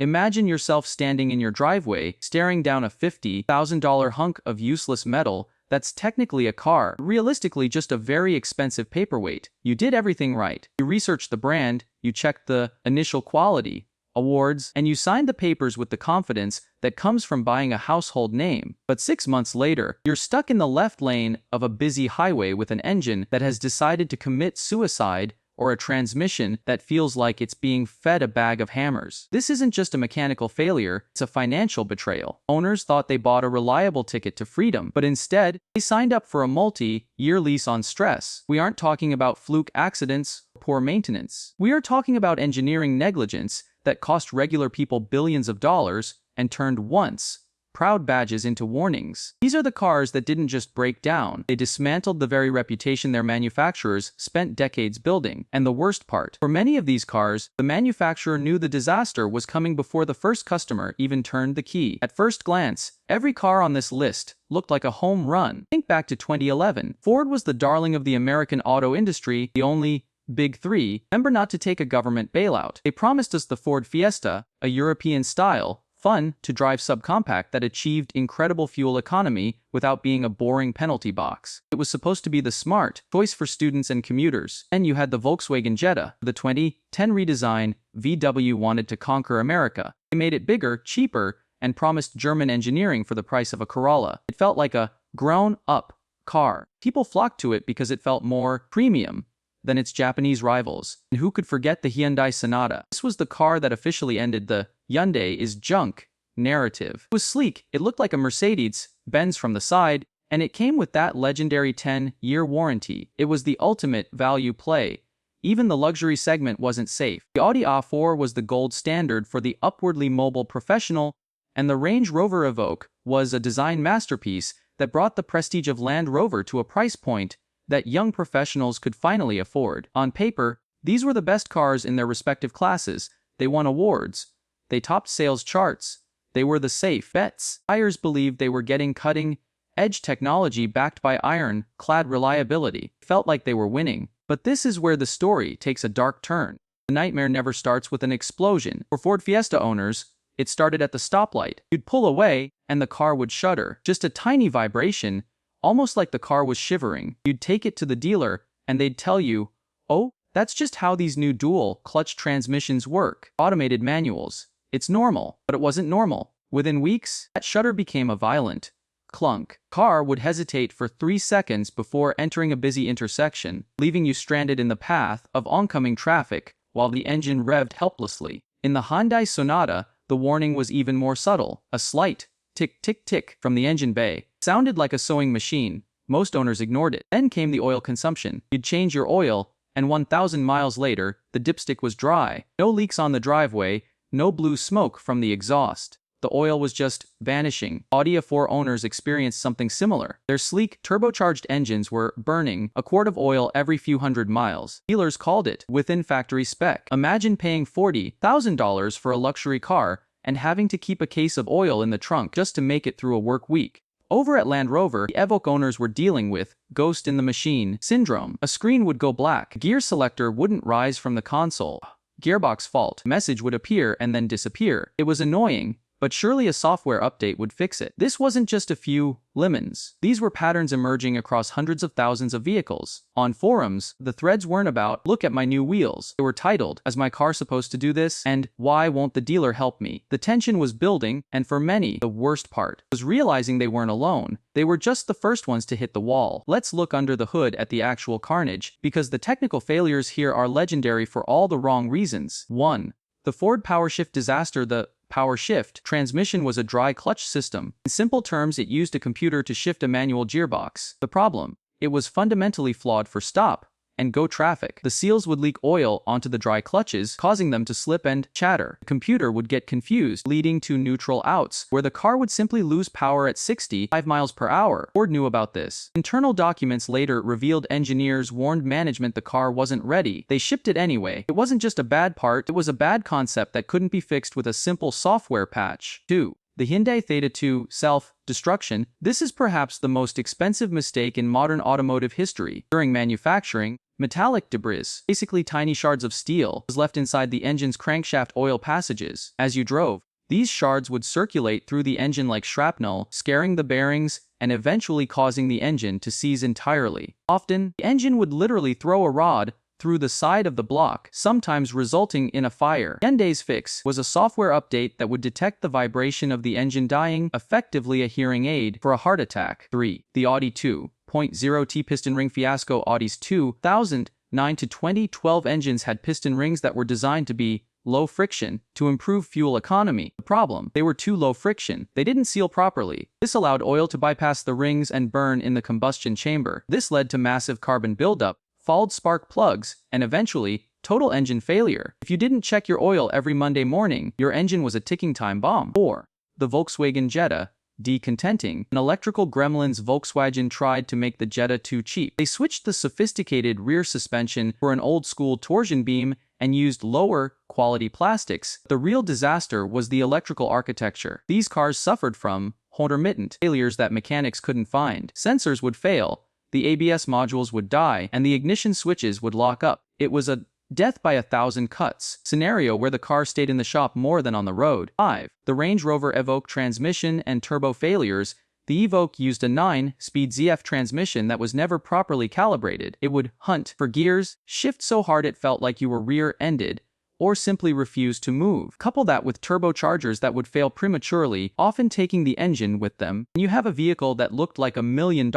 Imagine yourself standing in your driveway, staring down a $50,000 hunk of useless metal that's technically a car, realistically just a very expensive paperweight. You did everything right. You researched the brand, you checked the initial quality, awards, and you signed the papers with the confidence that comes from buying a household name. But 6 months later, you're stuck in the left lane of a busy highway with an engine that has decided to commit suicide or a transmission that feels like it's being fed a bag of hammers. This isn't just a mechanical failure, it's a financial betrayal. Owners thought they bought a reliable ticket to freedom, but instead, they signed up for a multi-year lease on stress. We aren't talking about fluke accidents or poor maintenance. We are talking about engineering negligence that cost regular people billions of dollars and turned once proud badges into warnings. These are the cars that didn't just break down, they dismantled the very reputation their manufacturers spent decades building. And the worst part, for many of these cars, the manufacturer knew the disaster was coming before the first customer even turned the key. At first glance, every car on this list looked like a home run. Think back to 2011. Ford was the darling of the American auto industry, the only Big Three. Remember not to take a government bailout. They promised us the Ford Fiesta, a European-style, fun to drive subcompact that achieved incredible fuel economy without being a boring penalty box. It was supposed to be the smart choice for students and commuters. Then you had the Volkswagen Jetta. The 2010 redesign, VW wanted to conquer America. They made it bigger, cheaper, and promised German engineering for the price of a Corolla. It felt like a grown-up car. People flocked to it because it felt more premium than its Japanese rivals. And who could forget the Hyundai Sonata? This was the car that officially ended the Hyundai is junk narrative. It was sleek, it looked like a Mercedes-Benz from the side, and it came with that legendary 10-year warranty. It was the ultimate value play. Even the luxury segment wasn't safe. The Audi A4 was the gold standard for the upwardly mobile professional, and the Range Rover Evoque was a design masterpiece that brought the prestige of Land Rover to a price point that young professionals could finally afford. On paper, these were the best cars in their respective classes. They won awards. They topped sales charts. They were the safe bets. Buyers believed they were getting cutting-edge technology backed by iron-clad reliability. It felt like they were winning. But this is where the story takes a dark turn. The nightmare never starts with an explosion. For Ford Fiesta owners, it started at the stoplight. You'd pull away, and the car would shudder. Just a tiny vibration, almost like the car was shivering. You'd take it to the dealer, and they'd tell you, "Oh, that's just how these new dual-clutch transmissions work. Automated manuals. It's normal." But it wasn't normal. Within weeks, that shudder became a violent clunk. Car would hesitate for 3 seconds before entering a busy intersection, leaving you stranded in the path of oncoming traffic while the engine revved helplessly. In the Hyundai Sonata, the warning was even more subtle. A slight tick-tick-tick from the engine bay sounded like a sewing machine. Most owners ignored it. Then came the oil consumption. You'd change your oil, and 1,000 miles later, the dipstick was dry. No leaks on the driveway, no blue smoke from the exhaust. The oil was just vanishing. Audi A4 owners experienced something similar. Their sleek, turbocharged engines were burning a quart of oil every few hundred miles. Dealers called it within factory spec. Imagine paying $40,000 for a luxury car and having to keep a case of oil in the trunk just to make it through a work week. Over at Land Rover, the Evoque owners were dealing with ghost in the machine syndrome. A screen would go black. Gear selector wouldn't rise from the console. Gearbox fault. Message would appear and then disappear. It was annoying, but surely a software update would fix it. This wasn't just a few lemons. These were patterns emerging across hundreds of thousands of vehicles. On forums, the threads weren't about, "Look at my new wheels." They were titled, "Is my car supposed to do this?" and "Why won't the dealer help me?" The tension was building, and for many, the worst part was realizing they weren't alone. They were just the first ones to hit the wall. Let's look under the hood at the actual carnage, because the technical failures here are legendary for all the wrong reasons. 1. The Ford PowerShift disaster. The PowerShift transmission was a dry clutch system. In simple terms, it used a computer to shift a manual gearbox. The problem? It was fundamentally flawed for stop and go traffic. The seals would leak oil onto the dry clutches, causing them to slip and chatter. The computer would get confused, leading to neutral outs, where the car would simply lose power at 65 miles per hour. Ford knew about this. Internal documents later revealed engineers warned management the car wasn't ready. They shipped it anyway. It wasn't just a bad part, it was a bad concept that couldn't be fixed with a simple software patch. 2. The Hyundai Theta 2 self-destruction. This is perhaps the most expensive mistake in modern automotive history. During manufacturing, metallic debris, basically tiny shards of steel, was left inside the engine's crankshaft oil passages. As you drove, these shards would circulate through the engine like shrapnel, scaring the bearings and eventually causing the engine to seize entirely. Often, the engine would literally throw a rod through the side of the block, sometimes resulting in a fire. Hyundai's fix was a software update that would detect the vibration of the engine dying, effectively a hearing aid for a heart attack. 3. The Audi 2.0T piston ring fiasco. Audi's 2009 to 2012 engines had piston rings that were designed to be low friction to improve fuel economy. The problem: they were too low friction. They didn't seal properly. This allowed oil to bypass the rings and burn in the combustion chamber. This led to massive carbon buildup, fouled spark plugs, and eventually, total engine failure. If you didn't check your oil every Monday morning, your engine was a ticking time bomb. 4. The Volkswagen Jetta. Decontenting. An electrical gremlins. Volkswagen tried to make the Jetta too cheap. They switched the sophisticated rear suspension for an old-school torsion beam and used lower-quality plastics. The real disaster was the electrical architecture. These cars suffered from intermittent failures that mechanics couldn't find. Sensors would fail, the ABS modules would die, and the ignition switches would lock up. It was a death by 1,000 cuts scenario where the car stayed in the shop more than on the road. 5. The Range Rover Evoque transmission and turbo failures. The Evoque used a 9-speed ZF transmission that was never properly calibrated. It would hunt for gears, shift so hard it felt like you were rear-ended, or simply refuse to move. Couple that with turbochargers that would fail prematurely, often taking the engine with them, and you have a vehicle that looked like $1 million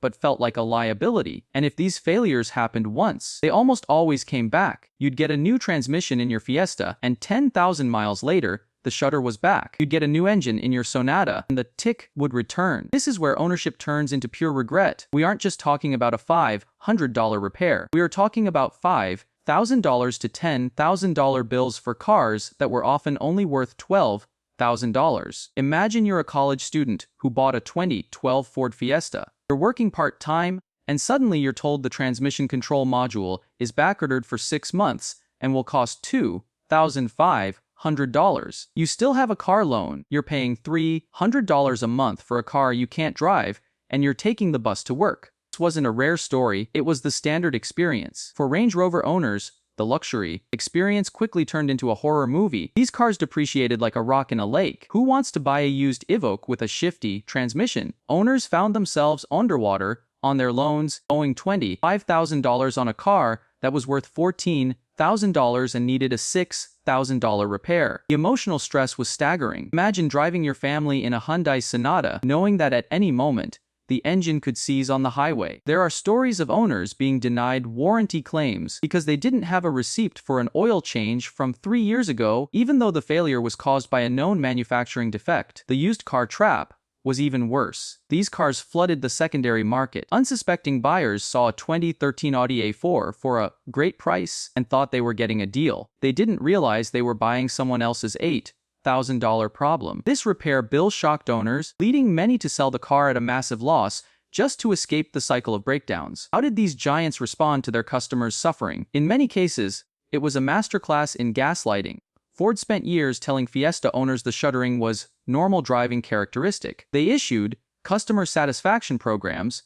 but felt like a liability. And if these failures happened once, they almost always came back. You'd get a new transmission in your Fiesta, and 10,000 miles later, the shutter was back. You'd get a new engine in your Sonata, and the tick would return. This is where ownership turns into pure regret. We aren't just talking about a $500 repair. We are talking about $5,000 to $10,000 bills for cars that were often only worth $12,000. Imagine you're a college student who bought a 2012 Ford Fiesta. You're working part-time, and suddenly you're told the transmission control module is backordered for 6 months and will cost $2,500. You still have a car loan. You're paying $300 a month for a car you can't drive, and you're taking the bus to work. This wasn't a rare story, it was the standard experience. For Range Rover owners, the luxury experience quickly turned into a horror movie. These cars depreciated like a rock in a lake. Who wants to buy a used Evoque with a shifty transmission? Owners found themselves underwater on their loans, owing $25,000 on a car that was worth $14,000 and needed a $6,000 repair. The emotional stress was staggering. Imagine driving your family in a Hyundai Sonata, knowing that at any moment, the engine could seize on the highway. There are stories of owners being denied warranty claims because they didn't have a receipt for an oil change from 3 years ago, even though the failure was caused by a known manufacturing defect. The used car trap was even worse. These cars flooded the secondary market. Unsuspecting buyers saw a 2013 Audi A4 for a great price and thought they were getting a deal. They didn't realize they were buying someone else's $8,000 problem. This repair bill shocked owners, leading many to sell the car at a massive loss just to escape the cycle of breakdowns. How did these giants respond to their customers' suffering? In many cases, it was a masterclass in gaslighting. Ford spent years telling Fiesta owners the shuttering was normal driving characteristic. They issued customer satisfaction programs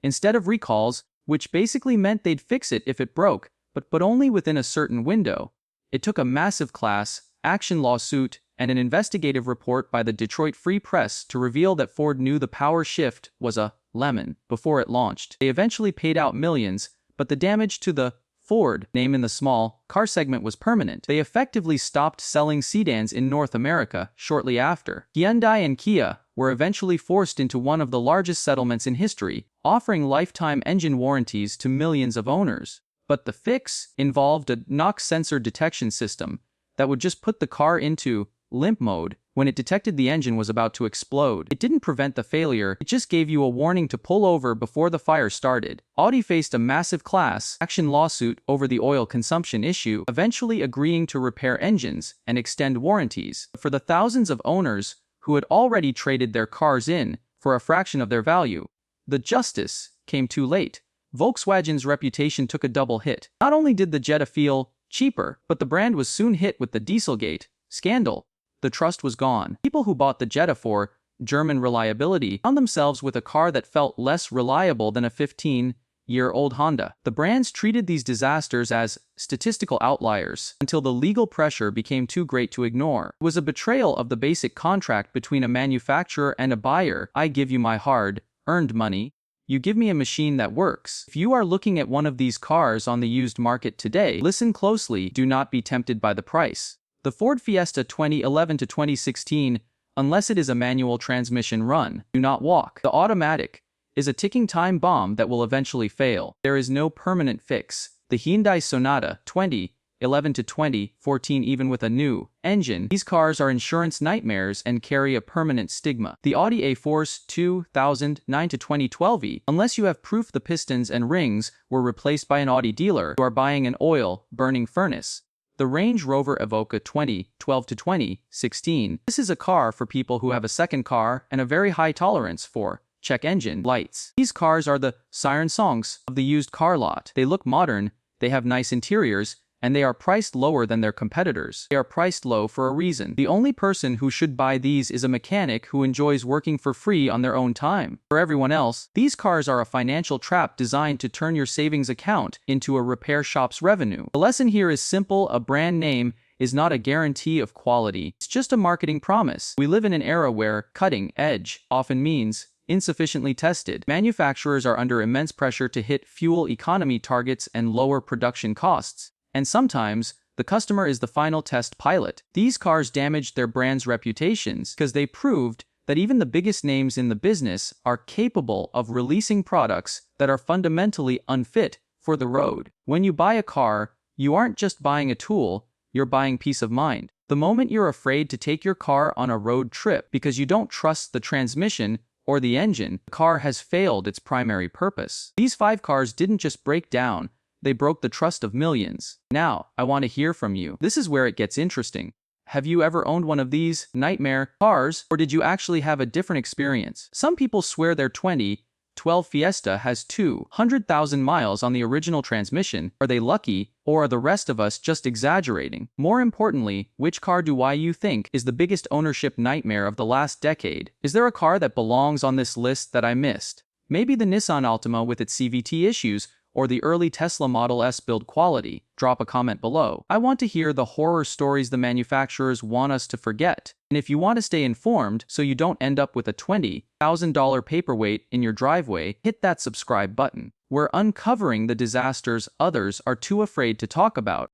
instead of recalls, which basically meant they'd fix it if it broke, but only within a certain window. It took a massive class action lawsuit and an investigative report by the Detroit Free Press to reveal that Ford knew the PowerShift was a lemon before it launched. They eventually paid out millions, but the damage to the Ford name in the small car segment was permanent. They effectively stopped selling sedans in North America shortly after. Hyundai and Kia were eventually forced into one of the largest settlements in history, offering lifetime engine warranties to millions of owners. But the fix involved a knock sensor detection system that would just put the car into limp mode when it detected the engine was about to explode. It didn't prevent the failure, it just gave you a warning to pull over before the fire started. Audi faced a massive class action lawsuit over the oil consumption issue, eventually agreeing to repair engines and extend warranties. For the thousands of owners who had already traded their cars in for a fraction of their value, the justice came too late. Volkswagen's reputation took a double hit. Not only did the Jetta feel cheaper, but the brand was soon hit with the Dieselgate scandal. the trust was gone. People who bought the Jetta for German reliability found themselves with a car that felt less reliable than a 15-year-old Honda. The brands treated these disasters as statistical outliers until the legal pressure became too great to ignore. It was a betrayal of the basic contract between a manufacturer and a buyer. I give you my hard-earned money. You give me a machine that works. If you are looking at one of these cars on the used market today, listen closely. Do not be tempted by the price. The Ford Fiesta 2011 to 2016, unless it is a manual transmission run, do not walk. The automatic is a ticking time bomb that will eventually fail. There is no permanent fix. The Hyundai Sonata 2011 to 2014, even with a new engine, these cars are insurance nightmares and carry a permanent stigma. The Audi A4's 2009 to 2012, unless you have proof the pistons and rings were replaced by an Audi dealer, you are buying an oil-burning furnace. The Range Rover Evoque 2012 to 2016, this is a car for people who have a second car and a very high tolerance for check engine lights. These cars are the siren songs of the used car lot. They look modern, they have nice interiors, and they are priced lower than their competitors. They are priced low for a reason. The only person who should buy these is a mechanic who enjoys working for free on their own time. For everyone else, these cars are a financial trap designed to turn your savings account into a repair shop's revenue. The lesson here is simple: a brand name is not a guarantee of quality. It's just a marketing promise. We live in an era where cutting edge often means insufficiently tested. Manufacturers are under immense pressure to hit fuel economy targets and lower production costs. And sometimes, the customer is the final test pilot. These cars damaged their brand's reputations because they proved that even the biggest names in the business are capable of releasing products that are fundamentally unfit for the road. When you buy a car, you aren't just buying a tool, you're buying peace of mind. The moment you're afraid to take your car on a road trip because you don't trust the transmission or the engine, the car has failed its primary purpose. These 5 cars didn't just break down, they broke the trust of millions. Now, I want to hear from you. This is where it gets interesting. Have you ever owned one of these nightmare cars, or did you actually have a different experience? Some people swear their 2012 Fiesta has 200,000 miles on the original transmission. Are they lucky, or are the rest of us just exaggerating? More importantly, which car do you think is the biggest ownership nightmare of the last decade? Is there a car that belongs on this list that I missed? Maybe the Nissan Altima with its CVT issues, or the early Tesla Model S build quality? Drop a comment below. I want to hear the horror stories the manufacturers want us to forget. And if you want to stay informed so you don't end up with a $20,000 paperweight in your driveway, hit that subscribe button. We're uncovering the disasters others are too afraid to talk about.